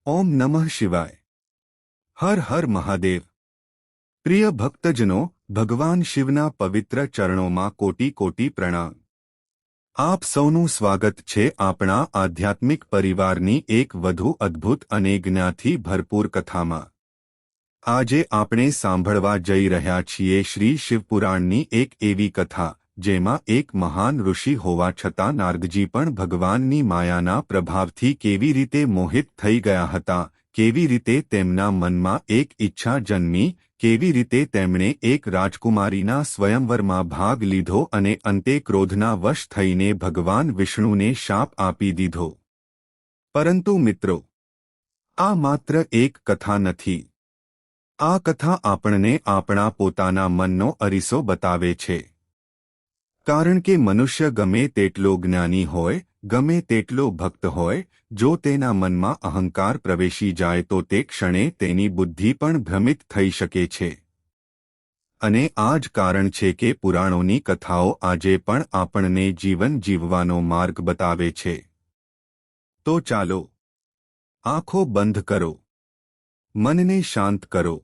ઓમ નમઃ શિવાય. હર હર મહાદેવ. પ્રિય ભક્તજનો, ભગવાન શિવના પવિત્ર ચરણોમાં કોટી કોટી પ્રણામ. આપ સૌનું સ્વાગત છે આપણા આધ્યાત્મિક પરિવારની એક વધુ અદ્ભુત અને જ્ઞાનથી ભરપૂર કથામાં. આજે આપણે સાંભળવા જઈ રહ્યા છીએ શ્રી શિવપુરાણની એક એવી કથા જેમાં એક મહાન ઋષિ હોવા છતાં નારદજી પણ ભગવાનની માયાના પ્રભાવથી કેવી રીતે મોહિત થઈ ગયા હતા, કેવી રીતે તેમના મનમાં એક ઈચ્છા જન્મી, કેવી રીતે તેમણે એક રાજકુમારીના સ્વયંવરમાં ભાગ લીધો અને અંતે ક્રોધના વશ થઈને ભગવાન વિષ્ણુને શાપ આપી દીધો. પરંતુ મિત્રો, આ માત્ર એક કથા નથી. આ કથા આપણને આપણા પોતાના મનનો અરીસો બતાવે છે. કારણ કે મનુષ્ય ગમે તેટલો જ્ઞાની હોય, ગમે તેટલો ભક્ત હોય, જો તેના મનમાં અહંકાર પ્રવેશી જાય તો તે ક્ષણે તેની બુદ્ધિ પણ ભ્રમિત થઈ શકે છે. અને આ જ કારણ છે કે પુરાણોની કથાઓ આજે પણ આપણને જીવન જીવવાનો માર્ગ બતાવે છે. તો ચાલો, આંખો બંધ કરો, મનને શાંત કરો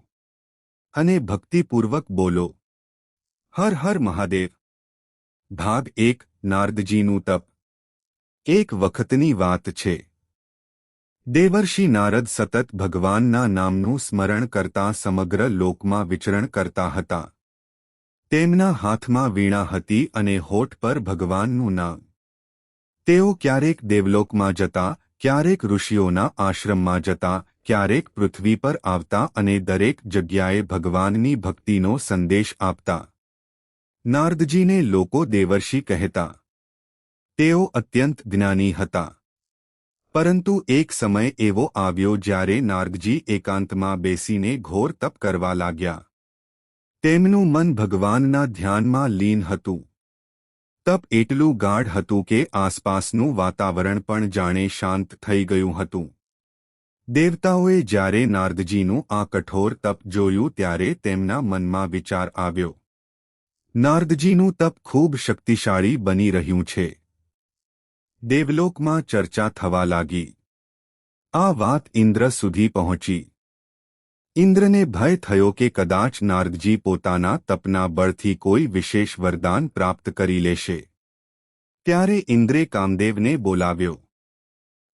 અને ભક્તિપૂર્વક બોલો, હર હર મહાદેવ. ભાગ 1. નારદજીનું તપ. એક વખતની વાત છે. દેવર્ષિ નારદ સતત ભગવાનના નામનું સ્મરણ કરતા સમગ્ર લોકમાં વિચરણ કરતા હતા. તેમના હાથમાં વીણા હતી અને હોઠ પર ભગવાનનું નામ. તેઓ ક્યારેક દેવલોકમાં જતા, ક્યારેક ઋષિઓના આશ્રમમાં જતા, ક્યારેક પૃથ્વી પર આવતા અને દરેક જગ્યાએ ભગવાનની ભક્તિનો સંદેશ આપતા. નારદજીને લોકો દેવર્ષિ કહેતા. તેઓ અત્યંત જ્ઞાની હતા. પરંતુ એક સમય એવો આવ્યો જ્યારે નારદજી એકાંતમાં બેસીને ઘોર તપ કરવા લાગ્યા. તેમનું મન ભગવાનના ધ્યાનમાં લીન હતું. તપ એટલું ગાઢ હતું કે આસપાસનું વાતાવરણ પણ જાણે શાંત થઈ ગયું હતું. દેવતાઓએ જ્યારે નારદજીનું આ કઠોર તપ જોયું ત્યારે તેમના મનમાં વિચાર આવ્યો, નારદજીનું તપ ખૂબ શક્તિશાળી બની રહ્યું છે. દેવલોકમાં ચર્ચા થવા લાગી. આ વાત ઇન્દ્ર સુધી પહોંચી. ઇન્દ્રને ભય થયો કે કદાચ નારદજી પોતાના તપના બળથી કોઈ વિશેષ વરદાન પ્રાપ્ત કરી લેશે. ત્યારે ઇન્દ્રે કામદેવને બોલાવ્યો.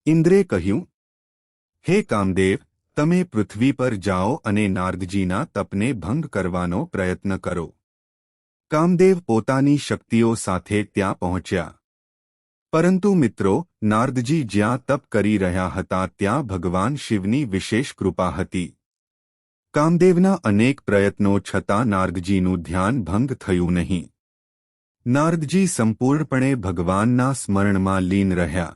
ઇન્દ્રે કહ્યું, હે કામદેવ, તમે પૃથ્વી પર જાઓ અને નારદજીના તપને ભંગ કરવાનો પ્રયત્ન કરો. કામદેવ પોતાની શક્તિઓ સાથે ત્યાં પહોંચ્યા. પરંતુ મિત્રો, નારદજી જ્યાં તપ કરી રહ્યા હતા ત્યાં ભગવાન શિવની વિશેષ કૃપા હતી. કામદેવના અનેક પ્રયત્નો છતાં નારદજીનું ધ્યાન ભંગ થયું નહીં. નારદજી સંપૂર્ણપણે ભગવાનના સ્મરણમાં લીન રહ્યા.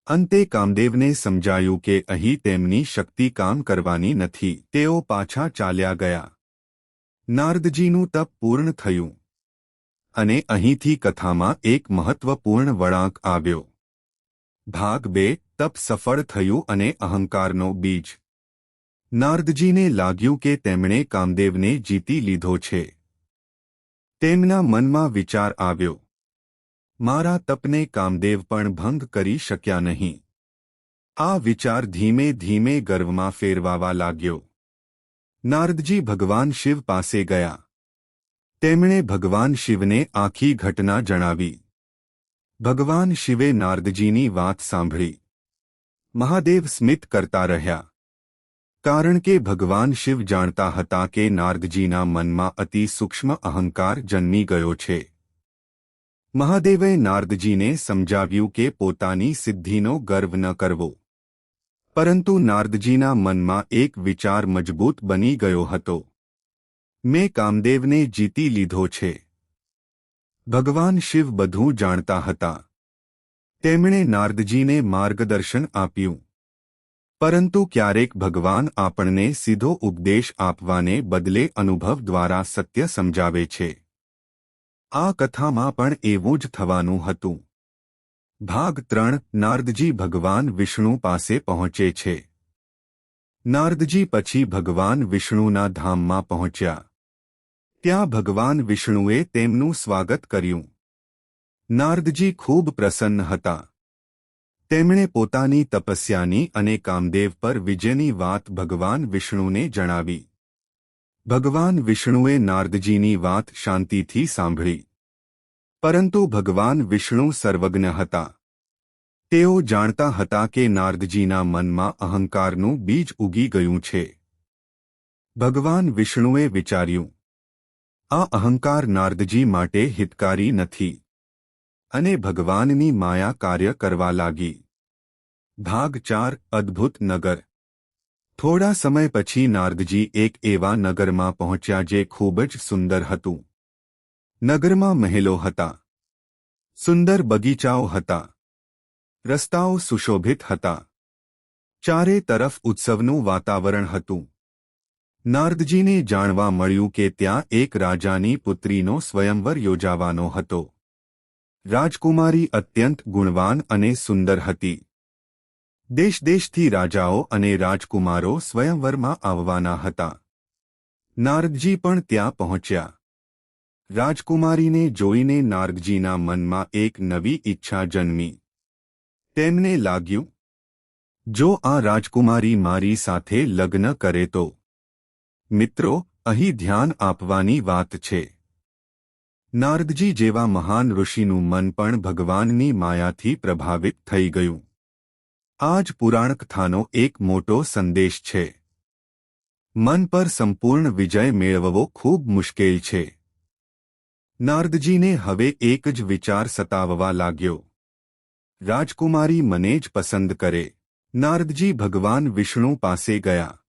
અંતે કામદેવને સમજાયું કે અહીં તેમની શક્તિ કામ કરવાની નથી. તેઓ પાછા ચાલ્યા ગયા. નારદજીનું તપ પૂર્ણ થયું. અને અહીંથી કથામાં એક મહત્વપૂર્ણ વળાંક આવ્યો. ભાગ 2. તપ સફળ થયું અને અહંકારનો બીજ. નારદજીને લાગ્યું કે તેમણે કામદેવને જીતી લીધો છે. તેમના મનમાં વિચાર આવ્યો, મારા તપને કામદેવ પણ ભંગ કરી શક્યા નહીં. આ વિચાર ધીમે ધીમે ગર્વમાં ફેરવાવા લાગ્યો. નારદજી ભગવાન શિવ પાસે ગયા. તેમણે ભગવાન શિવને આખી ઘટના જણાવી. ભગવાન શિવે નારદજીની વાત સાંભળી. મહાદેવ સ્મિત કરતા રહ્યા. કારણ કે ભગવાન શિવ જાણતા હતા કે નારદજીના મનમાં અતિ સૂક્ષ્મ અહંકાર જન્મી ગયો છે. મહાદેવે નારદજીને સમજાવ્યું કે પોતાની સિદ્ધિનો ગર્વ ન કરવો. પરંતુ નારદજીના મનમાં એક વિચાર મજબૂત બની ગયો હતો. મેં કામદેવને જીતી લીધો છે. ભગવાન શિવ બધું જાણતા હતા. તેમણે નારદજીને માર્ગદર્શન આપ્યું. પરંતુ ક્યારેક ભગવાન આપણને સીધો ઉપદેશ આપવાને બદલે અનુભવ દ્વારા સત્ય સમજાવે છે. આ કથામાં પણ એવું જ થવાનું હતું. ભાગ 3. નારદજી ભગવાન વિષ્ણુ પાસે પહોંચે છે. નારદજી પછી ભગવાન વિષ્ણુના ધામમાં પહોંચ્યા. ત્યાં ભગવાન વિષ્ણુએ તેમનું સ્વાગત કર્યું. નારદજી ખૂબ પ્રસન્ન હતા. તેમણે પોતાની તપસ્યાની અને કામદેવ પર વિજયની વાત ભગવાન વિષ્ણુને જણાવી. ભગવાન વિષ્ણુએ નારદજીની વાત શાંતિથી સાંભળી. પરંતુ ભગવાન વિષ્ણુ સર્વજ્ઞ હતા. તેઓ જાણતા હતા કે નારદજીના મનમાં અહંકારનું બીજ ઉગી ગયું છે. ભગવાન વિષ્ણુએ વિચાર્યું, આ અહંકાર નારદજી માટે હિતકારી નથી, અને ભગવાનની માયા કાર્ય કરવા લાગી. ભાગ 4 અદ્ભુત નગર. થોડા સમય પછી નારદજી એક એવા નગરમાં પહોંચ્યા જે ખૂબ જ સુંદર હતું. નગરમાં મહેલો હતા, સુંદર બગીચાઓ હતા, રસ્તાઓ સુશોભિત હતા, ચારે તરફ ઉત્સવનું વાતાવરણ હતું. નારદજીને જાણવા મળ્યું કે ત્યાં એક રાજાની પુત્રીનો સ્વયંવર યોજાવાનો હતો. રાજકુમારી અત્યંત ગુણવાન અને સુંદર હતી. દેશ-દેશથી રાજાઓ અને રાજકુમારો સ્વયંવરમાં આવવાના હતા. નારદજી પણ ત્યાં પહોંચ્યા. રાજકુમારીને જોઈને નારદજીના મનમાં એક નવી ઈચ્છા જન્મી. તેમને લાગ્યું, જો આ રાજકુમારી મારી સાથે લગ્ન કરે તો. મિત્રો, અહીં ધ્યાન આપવાની વાત છે. નારદજી જેવા મહાન ઋષિનું મન પણ ભગવાનની માયાથી પ્રભાવિત થઈ ગયું. આ જ પુરાણકથાનો એક મોટો સંદેશ છે. મન પર સંપૂર્ણ વિજય મેળવવો ખૂબ મુશ્કેલ છે. નારદજીને હવે એક જ વિચાર સતાવવા લાગ્યો, રાજકુમારી મને જ પસંદ કરે. નારદજી ભગવાન વિષ્ણુ પાસે ગયા.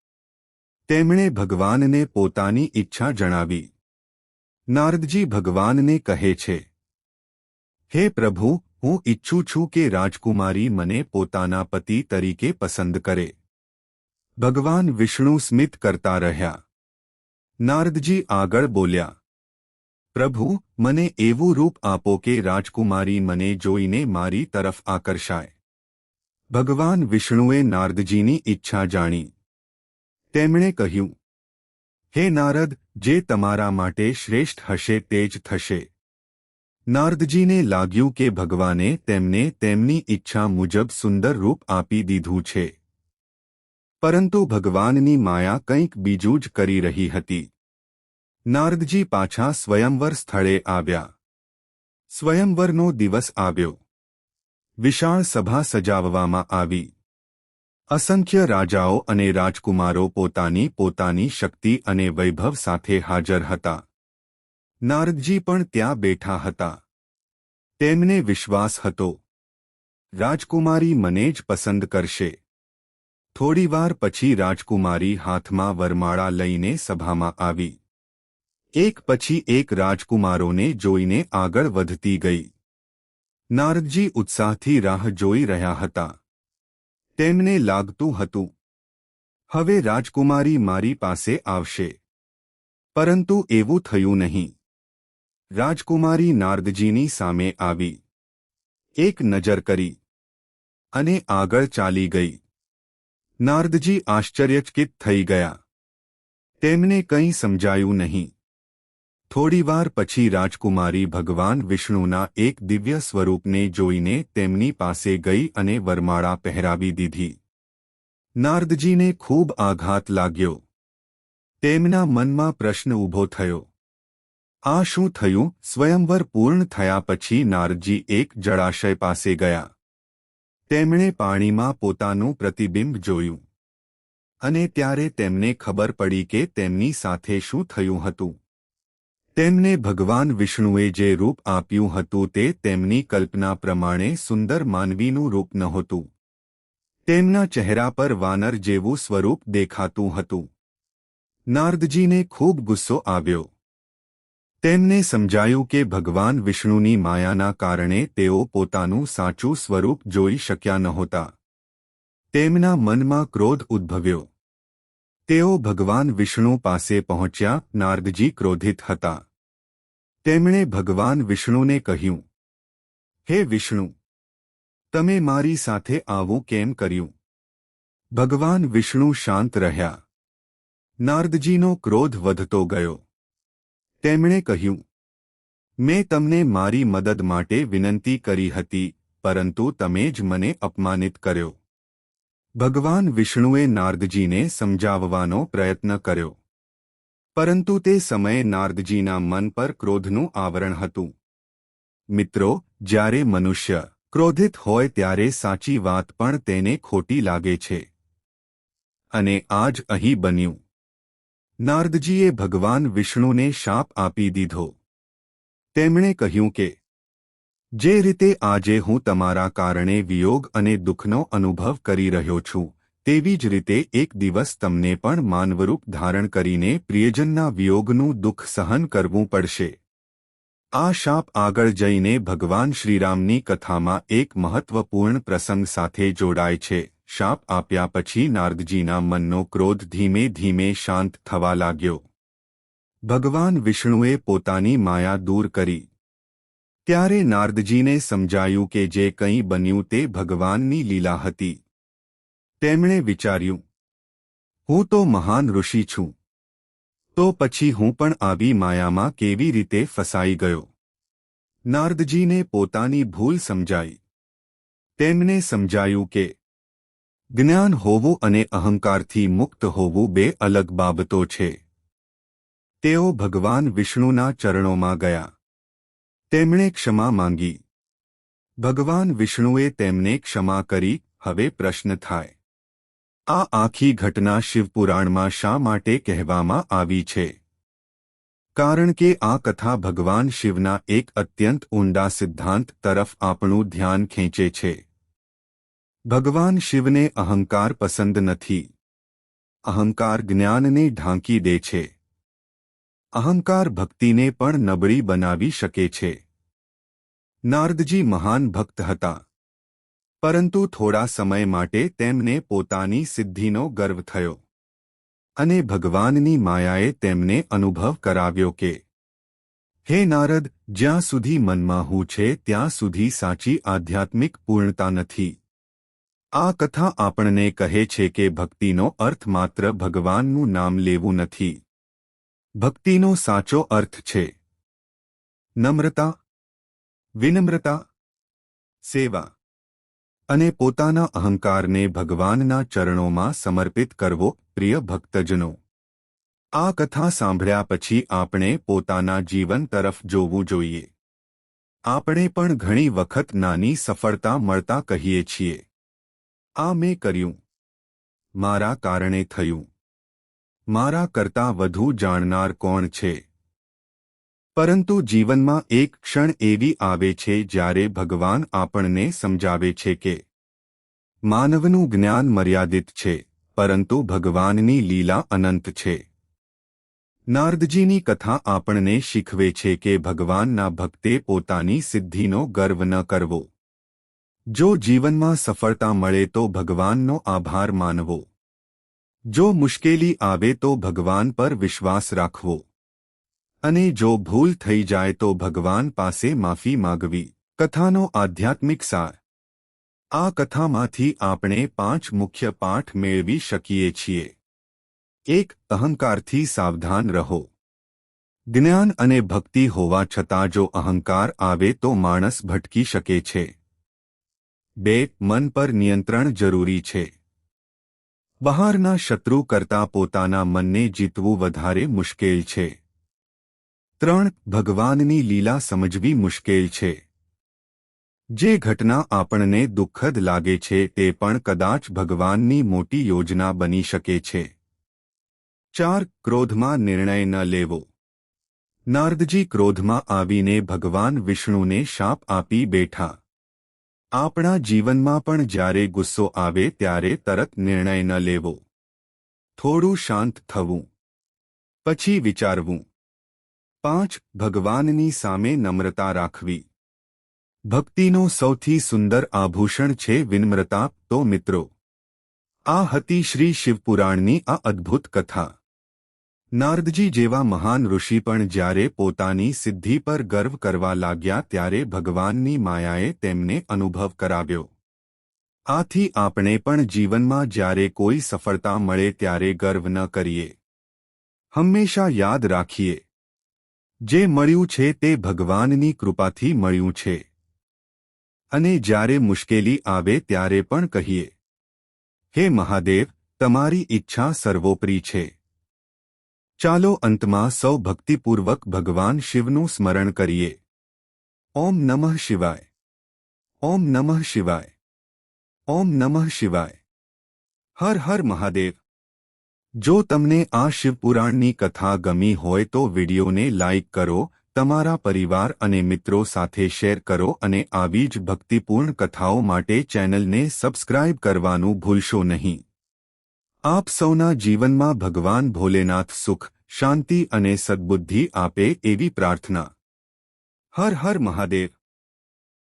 તેમણે ભગવાનને પોતાની ઈચ્છા જણાવી. નારદજી ભગવાનને કહે છે, હે પ્રભુ, હું ઈચ્છું છું કે રાજકુમારી મને પોતાના પતિ તરીકે પસંદ કરે. ભગવાન વિષ્ણુ સ્મિત કરતા રહ્યા. નારદજી આગળ બોલ્યા, પ્રભુ, મને એવું રૂપ આપો કે રાજકુમારી મને જોઈને મારી તરફ આકર્ષાય. ભગવાન વિષ્ણુએ નારદજીની ઈચ્છા જાણી. તેમણે કહ્યું, હે નારદ, જે તમારા માટે શ્રેષ્ઠ હશે તે જ થશે. નારદજીને લાગ્યું કે ભગવાને તેમને તેમની ઈચ્છા મુજબ સુંદર રૂપ આપી દીધું છે. પરંતુ ભગવાનની માયા કંઈક બીજું જ કરી રહી હતી. નારદજી પાછા સ્વયંવર સ્થળે આવ્યા. સ્વયંવરનો દિવસ આવ્યો. વિશાળ સભા સજાવવામાં આવી. અસંખ્ય રાજાઓ અને રાજકુમારો પોતાની પોતાની શક્તિ અને વૈભવ સાથે હાજર હતા. નારદજી પણ ત્યાં બેઠા હતા. તેમને વિશ્વાસ હતો, રાજકુમારી મને જ પસંદ કરશે. થોડીવાર પછી રાજકુમારી હાથમાં વરમાળા લઈને સભામાં આવી. એક પછી એક રાજકુમારોને જોઈને આગળ વધતી ગઈ. નારદજી ઉત્સાહથી રાહ જોઈ રહ્યા હતા. તેમને લાગતું હતું, હવે રાજકુમારી મારી પાસે આવશે. પરંતુ એવું થયું નહીં. રાજકુમારી નારદજીની સામે આવી. એક નજર કરી અને આગળ ચાલી ગઈ. નારદજી આશ્ચર્યચકિત થઈ ગયા. તેમને કંઈ સમજાયું નહીં. થોડીવાર પછી રાજકુમારી ભગવાન વિષ્ણુના એક દિવ્ય સ્વરૂપને જોઈને તેમની પાસે ગઈ અને વરમાળા પહેરાવી દીધી. નારદજીને ખૂબ આઘાત લાગ્યો. તેમના મનમાં પ્રશ્ન ઊભો થયો, આ શું થયું? સ્વયંવર પૂર્ણ થયા પછી નારદજી એક જળાશય પાસે ગયા. તેમણે પાણીમાં પોતાનું પ્રતિબિંબ જોયું. અને ત્યારે તેમને ખબર પડી કે તેમની સાથે શું થયું હતું. તેમને ભગવાન વિષ્ણુએ જે રૂપ આપ્યું હતું તે તેમની કલ્પના પ્રમાણે સુંદર માનવીનું રૂપ નહોતું. તેમના ચહેરા પર વાનર જેવું સ્વરૂપ દેખાતું હતું. નારદજીને ખૂબ ગુસ્સો આવ્યો. તેમને સમજાયું કે ભગવાન વિષ્ણુની માયાના કારણે તેઓ પોતાનું સાચું સ્વરૂપ જોઈ શક્યા નહોતા. તેમના મનમાં ક્રોધ ઉદ્ભવ્યો. તેઓ ભગવાન વિષ્ણુ પાસે પહોંચ્યા. નારદજી ક્રોધિત હતા. તેમણે ભગવાન વિષ્ણુને કહ્યું, હે વિષ્ણુ, તમે મારી સાથે આવું કેમ કર્યું? ભગવાન વિષ્ણુ શાંત રહ્યા. નારદજીનો ક્રોધ વધતો ગયો. તેમણે કહ્યું, મેં તમને મારી મદદ માટે વિનંતી કરી હતી, પરંતુ તમે જ મને અપમાનિત કર્યો. ભગવાન વિષ્ણુએ નારદજીને સમજાવવાનો પ્રયત્ન કર્યો, પરંતુ તે સમયે નારદજીના મન પર ક્રોધનું આવરણ હતું. મિત્રો, જ્યારે મનુષ્ય ક્રોધિત હોય ત્યારે સાચી વાત પણ તેને ખોટી લાગે છે. અને આ જ અહીં બન્યું. નારદજીએ ભગવાન વિષ્ણુને શાપ આપી દીધો. તેમણે કહ્યું કે જે રીતે આજે હું તમારા કારણે વિયોગ અને દુઃખનો અનુભવ કરી રહ્યો છું, તેવી જ રીતે એક દિવસ તમને પણ માનવરૂપ ધારણ કરીને પ્રિયજનના વિયોગનું દુઃખ સહન કરવું પડશે. આ શાપ આગળ જઈને ભગવાન શ્રીરામની કથામાં એક મહત્વપૂર્ણ પ્રસંગ સાથે જોડાય છે. શાપ આપ્યા પછી નારદજીના મનનો ક્રોધ ધીમે ધીમે શાંત થવા લાગ્યો. ભગવાન વિષ્ણુએ પોતાની માયા દૂર કરી. ત્યારે નારદજીને સમજાયું કે જે કંઈ બન્યું તે ભગવાનની લીલા હતી. તેમણે વિચાર્યું, હું તો મહાન ઋષિ છું, તો પછી હું પણ આવી માયામાં કેવી રીતે ફસાઈ ગયો? નારદજીને પોતાની ભૂલ સમજાઈ. તેમને સમજાયું કે જ્ઞાન હોવું અને અહંકારથી મુક્ત હોવું બે અલગ બાબતો છે. તેઓ ભગવાન વિષ્ણુના ચરણોમાં ગયા. તેમણે ક્ષમા માંગી. ભગવાન વિષ્ણુએ તેમને ક્ષમા કરી. હવે પ્રશ્ન થાય, આ આખી ઘટના શિવપુરાણમાં શા માટે કહેવામાં આવી છે? કારણ કે આ કથા ભગવાન શિવના એક અત્યંત ઊંડા સિદ્ધાંત તરફ આપણું ધ્યાન ખેંચે છે. ભગવાન શિવને અહંકાર પસંદ નથી. અહંકાર જ્ઞાનને ઢાંકી દે છે. અહંકાર ભક્તિને પણ નબળી બનાવી શકે છે. નારદજી મહાન ભક્ત હતા, પરંતુ થોડા સમય માટે તેમને પોતાની સિદ્ધિનો ગર્વ થયો. અને ભગવાનની માયાએ તેમને અનુભવ કરાવ્યો કે હે નારદ, જ્યાં સુધી મનમાં હું છે ત્યાં સુધી સાચી આધ્યાત્મિક પૂર્ણતા નથી. આ કથા આપણને કહે છે કે ભક્તિનો અર્થ માત્ર ભગવાનનું નામ લેવું નથી. ભક્તિનો સાચો અર્થ છે નમ્રતા, વિનમ્રતા, સેવા અને પોતાના અહંકારને ભગવાનના ચરણોમાં સમર્પિત કરવો. પ્રિય ભક્તજનો, આ કથા સાંભળ્યા પછી આપણે પોતાના જીવન તરફ જોવું જોઈએ. આપણે પણ ઘણી વખત નાની સફળતા મળતા કહીએ છીએ, આ મેં કર્યું, મારા કારણે થયું, મારા કરતાં વધુ જાણનાર કોણ છે? પરંતુ જીવનમાં એક ક્ષણ એવી આવે છે જ્યારે ભગવાન આપણને સમજાવે છે કે માનવનું જ્ઞાન મર્યાદિત છે, પરંતુ ભગવાનની લીલા અનંત છે. નારદજીની કથા આપણને શીખવે છે કે ભગવાનના ભક્તે પોતાની સિદ્ધિનો ગર્વ ન કરવો. જો જીવનમાં સફળતા મળે તો ભગવાનનો આભાર માનવો. જો મુશ્કેલી આવે તો ભગવાન પર વિશ્વાસ રાખવો. અને જો ભૂલ થઈ જાય તો ભગવાન પાસે માફી માગવી. કથાનો આધ્યાત્મિક સાર. આ કથામાંથી આપણે 5 મુખ્ય પાઠ મેળવી શકીએ છીએ. 1. અહંકારથી સાવધાન રહો. જ્ઞાન અને ભક્તિ હોવા છતાં જો અહંકાર આવે તો માણસ ભટકી શકે છે. 2. મન પર નિયંત્રણ જરૂરી છે. બહારના શત્રુ કરતાં પોતાના મનને જીતવું વધારે મુશ્કેલ છે. 3. ભગવાનની લીલા સમજવી મુશ્કેલ છે. જે ઘટના આપણને દુઃખદ લાગે છે તે પણ કદાચ ભગવાનની મોટી યોજના બની શકે છે. 4. ક્રોધમાં નિર્ણય ન લેવો. નારદજી ક્રોધમાં આવીને ભગવાન વિષ્ણુને શાપ આપી બેઠા. આપણા જીવનમાં પણ જ્યારે ગુસ્સો આવે ત્યારે તરત નિર્ણય ન લેવો. થોડું શાંત થવું. પછી વિચારવું. 5. ભગવાનની સામે નમ્રતા રાખવી. ભક્તિનો સૌથી સુંદર આભૂષણ છે વિનમ્રતા. તો મિત્રો, આ હતી શ્રી શિવપુરાણની આ અદ્ભુત કથા. નારદજી જેવા મહાન ઋષિ પણ જ્યારે પોતાની સિદ્ધિ પર ગર્વ કરવા લાગ્યા ત્યારે ભગવાનની માયાએ તેમને અનુભવ કરાવ્યો. આથી આપણે પણ જીવનમાં જ્યારે કોઈ સફળતા મળે ત્યારે ગર્વ ન કરીએ. હંમેશા યાદ રાખીએ, જે મળ્યું છે તે ભગવાનની કૃપાથી મળ્યું છે. અને જ્યારે મુશ્કેલી આવે ત્યારે પણ કહીએ, હે મહાદેવ, તમારી ઈચ્છા સર્વોપરી છે. ચાલો અંતમાં સૌ ભક્તિપૂર્વક ભગવાન શિવનું સ્મરણ કરીએ. ઓમ નમઃ શિવાય. ઓમ નમઃ શિવાય. ઓમ નમઃ શિવાય. હર હર મહાદેવ. જો તમને આ શિવપુરાણની કથા ગમી હોય તો વિડીયોને લાઇક કરો, તમારા પરિવાર અને મિત્રો સાથે શેર કરો અને આવી જ ભક્તિપૂર્ણ કથાઓ માટે ચેનલને સબસ્ક્રાઇબ કરવાનું ભૂલશો નહીં. આપ સૌના જીવનમાં ભગવાન ભોલેનાથ સુખ, શાંતિ અને સદ્બુદ્ધિ આપે એવી પ્રાર્થના. હર હર મહાદેવ.